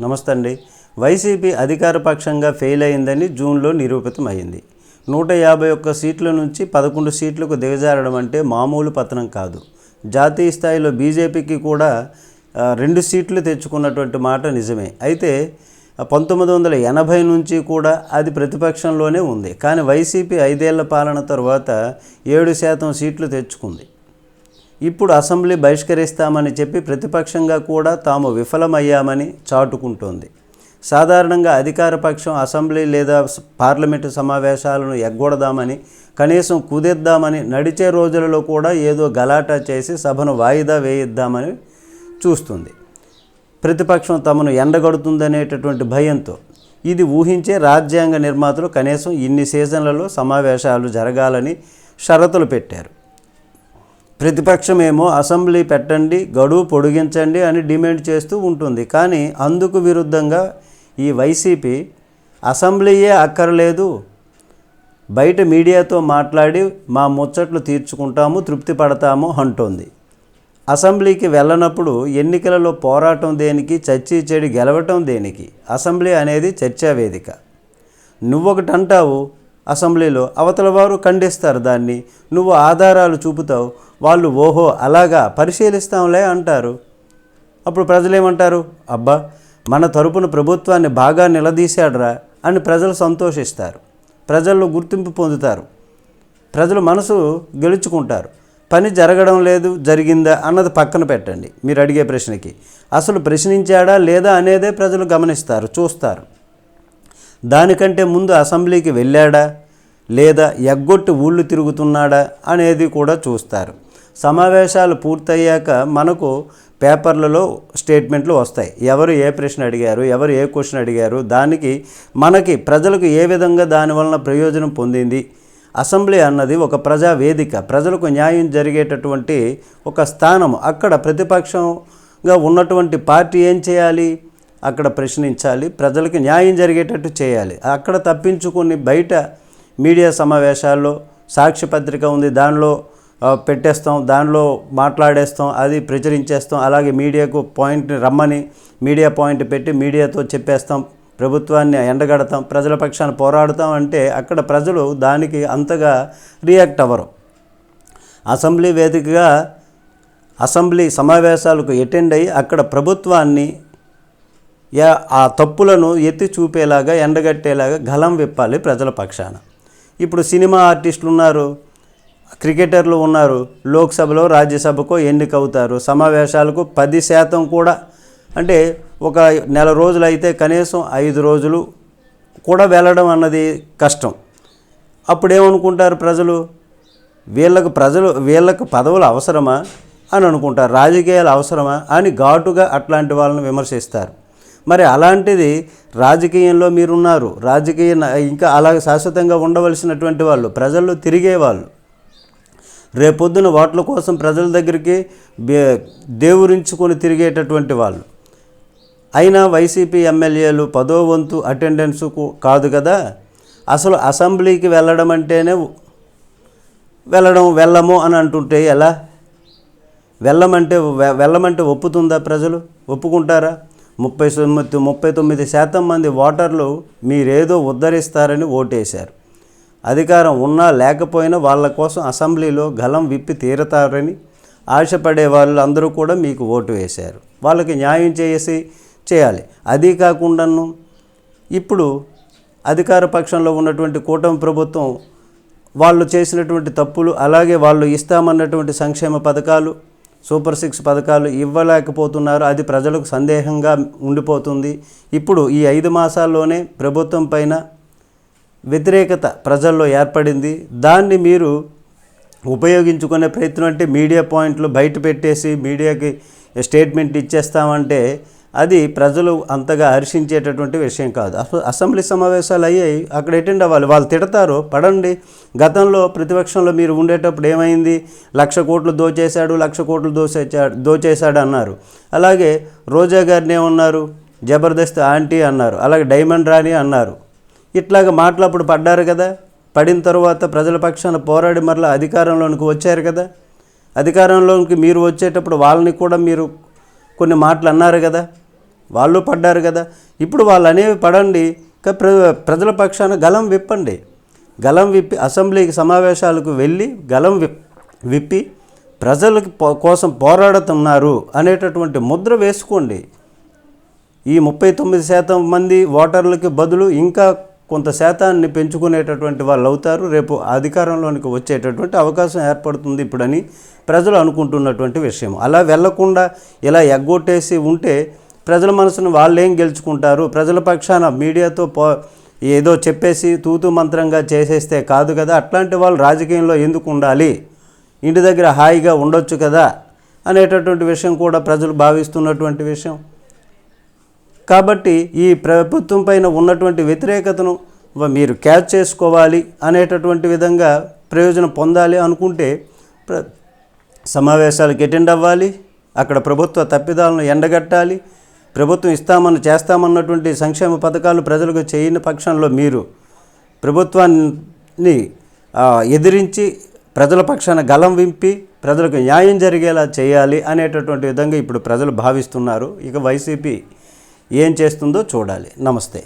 నమస్తే అండి. వైసీపీ అధికార పక్షంగా ఫెయిల్ అయిందని జూన్లో నిరూపితమైంది. 151 సీట్ల నుంచి 11 సీట్లకు దిగజారడం అంటే మామూలు పతనం కాదు. జాతీయ స్థాయిలో బీజేపీకి కూడా 2 సీట్లు తెచ్చుకున్నటువంటి మాట నిజమే. అయితే 1980 నుంచి కూడా అది ప్రతిపక్షంలోనే ఉంది. కానీ వైసీపీ 5 ఏళ్ల పాలన తర్వాత 7% సీట్లు తెచ్చుకుంది. ఇప్పుడు అసెంబ్లీ బహిష్కరిస్తామని చెప్పి ప్రతిపక్షంగా కూడా తాము విఫలమయ్యామని చాటుకుంటోంది. సాధారణంగా అధికార పక్షం అసెంబ్లీ లేదా పార్లమెంటు సమావేశాలను ఎగ్గొడదామని, కనీసం కుదిద్దామని నడిచే రోజులలో కూడా ఏదో గలాటా చేసి సభను వాయిదా వేయిద్దామని చూస్తుంది. ప్రతిపక్షం తమను ఎండగడుతుందనేటటువంటి భయంతో. ఇది ఊహించే రాజ్యాంగ నిర్మాతలు కనీసం ఇన్ని సీజన్లలో సమావేశాలు జరగాలని షరతులు పెట్టారు. ప్రతిపక్షమేమో అసెంబ్లీ పెట్టండి, గడువు పొడిగించండి అని డిమాండ్ చేస్తూ ఉంటుంది. కానీ అందుకు విరుద్ధంగా ఈ వైసీపీ అసెంబ్లీయే అక్కర్లేదు, బయట మీడియాతో మాట్లాడి మా ముచ్చట్లు తీర్చుకుంటాము, తృప్తి పడతాము అంటోంది. అసెంబ్లీకి వెళ్ళనప్పుడు ఎన్నికలలో పోరాటం దేనికి, చచ్చి చెడి గెలవటం దేనికి? అసెంబ్లీ అనేది చర్చా వేదిక. నువ్వొకటి అంటావు అసెంబ్లీలో, అవతల వారు ఖండిస్తారు దాన్ని. నువ్వు ఆధారాలు చూపుతావు, వాళ్ళు ఓహో అలాగా పరిశీలిస్తాంలే అంటారు. అప్పుడు ప్రజలేమంటారు? అబ్బా మన తరపున ప్రభుత్వాన్ని బాగా నిలదీశాడురా అని ప్రజలు సంతోషిస్తారు. ప్రజల్లో గుర్తింపు పొందుతారు. ప్రజలు మనసు గెలుచుకుంటారు. పని జరగడం లేదు, జరిగిందా అన్నది పక్కన పెట్టండి. మీరు అడిగే ప్రశ్నకి అసలు ప్రశ్నించాడా లేదా అనేదే ప్రజలు గమనిస్తారు, చూస్తారు. దానికంటే ముందు అసెంబ్లీకి వెళ్ళాడా లేదా ఎగ్గొట్టి ఊళ్ళు తిరుగుతున్నాడా అనేది కూడా చూస్తారు. సమావేశాలు పూర్తయ్యాక మనకు పేపర్లలో స్టేట్మెంట్లు వస్తాయి. ఎవరు ఏ ప్రశ్న అడిగారు, ఎవరు ఏ క్వశ్చన్ అడిగారు, దానికి మనకి ప్రజలకు ఏ విధంగా దానివలన ప్రయోజనం పొందింది. అసెంబ్లీ అన్నది ఒక ప్రజా వేదిక, ప్రజలకు న్యాయం జరిగేటటువంటి ఒక స్థానం. అక్కడ ప్రతిపక్షంగా ఉన్నటువంటి పార్టీ ఏం చేయాలి? అక్కడ ప్రశ్నించాలి, ప్రజలకు న్యాయం జరిగేటట్టు చేయాలి. అక్కడ తప్పించుకొని బయట మీడియా సమావేశాల్లో సాక్ష్యపత్రిక ఉంది, దానిలో పెట్టేస్తాం, దానిలో మాట్లాడేస్తాం, అది ప్రచురించేస్తాం. అలాగే మీడియాకు పాయింట్ని రమ్మని మీడియా పాయింట్ పెట్టి మీడియాతో చెప్పేస్తాం, ప్రభుత్వాన్ని ఎండగడతాం, ప్రజల పక్షాన పోరాడుతాం అంటే అక్కడ ప్రజలు దానికి అంతగా రియాక్ట్ అవ్వరు. అసెంబ్లీ వేదికగా అసెంబ్లీ సమావేశాలకు అటెండ్ అయ్యి అక్కడ ప్రభుత్వాన్ని ఆ తప్పులను ఎత్తి చూపేలాగా, ఎండగట్టేలాగా గలం విప్పాలి ప్రజల పక్షాన. ఇప్పుడు సినిమా ఆర్టిస్టులు ఉన్నారు, క్రికెటర్లు ఉన్నారు, లోక్సభలో రాజ్యసభకో ఎన్నికవుతారు. సమావేశాలకు 10% కూడా, అంటే ఒక నెల రోజులు అయితే కనీసం 5 రోజులు కూడా వెళ్ళడం అన్నది కష్టం. అప్పుడేమనుకుంటారు ప్రజలు? వీళ్ళకు పదవులు అవసరమా అని అనుకుంటారు, రాజకీయాలు అవసరమా అని ఘాటుగా అట్లాంటి వాళ్ళని విమర్శిస్తారు. మరి అలాంటిది రాజకీయంలో మీరున్నారు, ఇంకా అలాగ శాశ్వతంగా ఉండవలసినటువంటి వాళ్ళు, ప్రజల్లో తిరిగేవాళ్ళు, రేపొద్దున ఓట్ల కోసం ప్రజల దగ్గరికి దేవురించుకొని తిరిగేటటువంటి వాళ్ళు. అయినా వైసీపీ ఎమ్మెల్యేలు 10వ వంతు అటెండెన్స్ కాదు కదా. అసలు అసెంబ్లీకి వెళ్ళడం అంటేనే వెళ్ళము అని అంటుంటే ఎలా? వెళ్ళమంటే ఒప్పుతుందా? ప్రజలు ఒప్పుకుంటారా? 39% మంది ఓటర్లు మీరేదో ఉద్ధరిస్తారని ఓటేశారు. అధికారం ఉన్నా లేకపోయినా వాళ్ళ కోసం అసెంబ్లీలో గలం విప్పి తీరతారని ఆశపడే వాళ్ళు అందరూ కూడా మీకు ఓటు వేశారు. వాళ్ళకి న్యాయం చేయాలి. అది కాకుండాను ఇప్పుడు అధికార పక్షంలో ఉన్నటువంటి కూటమి ప్రభుత్వం వాళ్ళు చేసినటువంటి తప్పులు, అలాగే వాళ్ళు ఇస్తామన్నటువంటి సంక్షేమ పథకాలు, సూపర్ 6 పథకాలు ఇవ్వలేకపోతున్నారు. అది ప్రజలకు సందేహంగా ఉండిపోతుంది. ఇప్పుడు ఈ 5 మాసాల్లోనే ప్రభుత్వం పైన వ్యతిరేకత ప్రజల్లో ఏర్పడింది. దాన్ని మీరు ఉపయోగించుకునే ప్రయత్నం అంటే మీడియా పాయింట్లు బయట పెట్టేసి మీడియాకి స్టేట్మెంట్ ఇచ్చేస్తామంటే అది ప్రజలు అంతగా హర్షించేటటువంటి విషయం కాదు. అసెంబ్లీ సమావేశాలు అయ్యాయి, అక్కడ అటెండ్ అవ్వాలి. వాళ్ళు తిడతారు, పడండి. గతంలో ప్రతిపక్షంలో మీరు ఉండేటప్పుడు ఏమైంది? 1,00,000 కోట్లు దోచేశాడు, 1,00,000 కోట్లు దోచేశాడు అన్నారు. అలాగే రోజా గారిని ఏమన్నారు? జబర్దస్త్ ఆంటీ అన్నారు. అలాగే డైమండ్ రాణి అన్నారు. ఇట్లాగ మాటలప్పుడు పడ్డారు కదా. పడిన తర్వాత ప్రజల పక్షాన పోరాడి మరలా అధికారంలోనికి వచ్చారు కదా. అధికారంలోనికి మీరు వచ్చేటప్పుడు వాళ్ళని కూడా మీరు కొన్ని మాటలు అన్నారు కదా. వాళ్ళు పడ్డారు కదా, ఇప్పుడు వాళ్ళు అనేవి పడండి, ప్రజల పక్షాన గలం విప్పండి. గలం విప్పి అసెంబ్లీకి సమావేశాలకు వెళ్ళి గలం విప్పి ప్రజలకి కోసం పోరాడుతున్నారు అనేటటువంటి ముద్ర వేసుకోండి. ఈ 39% మంది ఓటర్లకి బదులు ఇంకా కొంత శాతాన్ని పెంచుకునేటటువంటి వాళ్ళు అవుతారు, రేపు అధికారంలోనికి వచ్చేటటువంటి అవకాశం ఏర్పడుతుంది ఇప్పుడని ప్రజలు అనుకుంటున్నటువంటి విషయం. అలా వెళ్లకుండా ఇలా ఎగ్గొట్టేసి ఉంటే ప్రజల మనసును వాళ్ళేం గెలుచుకుంటారు? ప్రజల పక్షాన మీడియాతో ఏదో చెప్పేసి తూతు మంత్రంగా చేసేస్తే కాదు కదా. అట్లాంటి వాళ్ళు రాజకీయంలో ఎందుకు ఉండాలి, ఇంటి దగ్గర హాయిగా ఉండొచ్చు కదా అనేటటువంటి విషయం కూడా ప్రజలు భావిస్తున్నటువంటి విషయం. కాబట్టి ఈ ప్రభుత్వం పైన ఉన్నటువంటి వ్యతిరేకతను మీరు క్యాచ్ చేసుకోవాలి అనేటటువంటి విధంగా ప్రయోజనం పొందాలి అనుకుంటే సమావేశాలకు అటెండ్ అవ్వాలి, అక్కడ ప్రభుత్వ తప్పిదాలను ఎండగట్టాలి, ప్రభుత్వం చేస్తామన్నటువంటి సంక్షేమ పథకాలు ప్రజలకు చేయని పక్షంలో మీరు ప్రభుత్వాన్ని ఎదిరించి ప్రజల పక్షాన గలం వింపి ప్రజలకు న్యాయం జరిగేలా చేయాలి అనేటటువంటి విధంగా ఇప్పుడు ప్రజలు భావిస్తున్నారు. ఇక వైసీపీ ఏం చేస్తుందో చూడాలి. నమస్తే.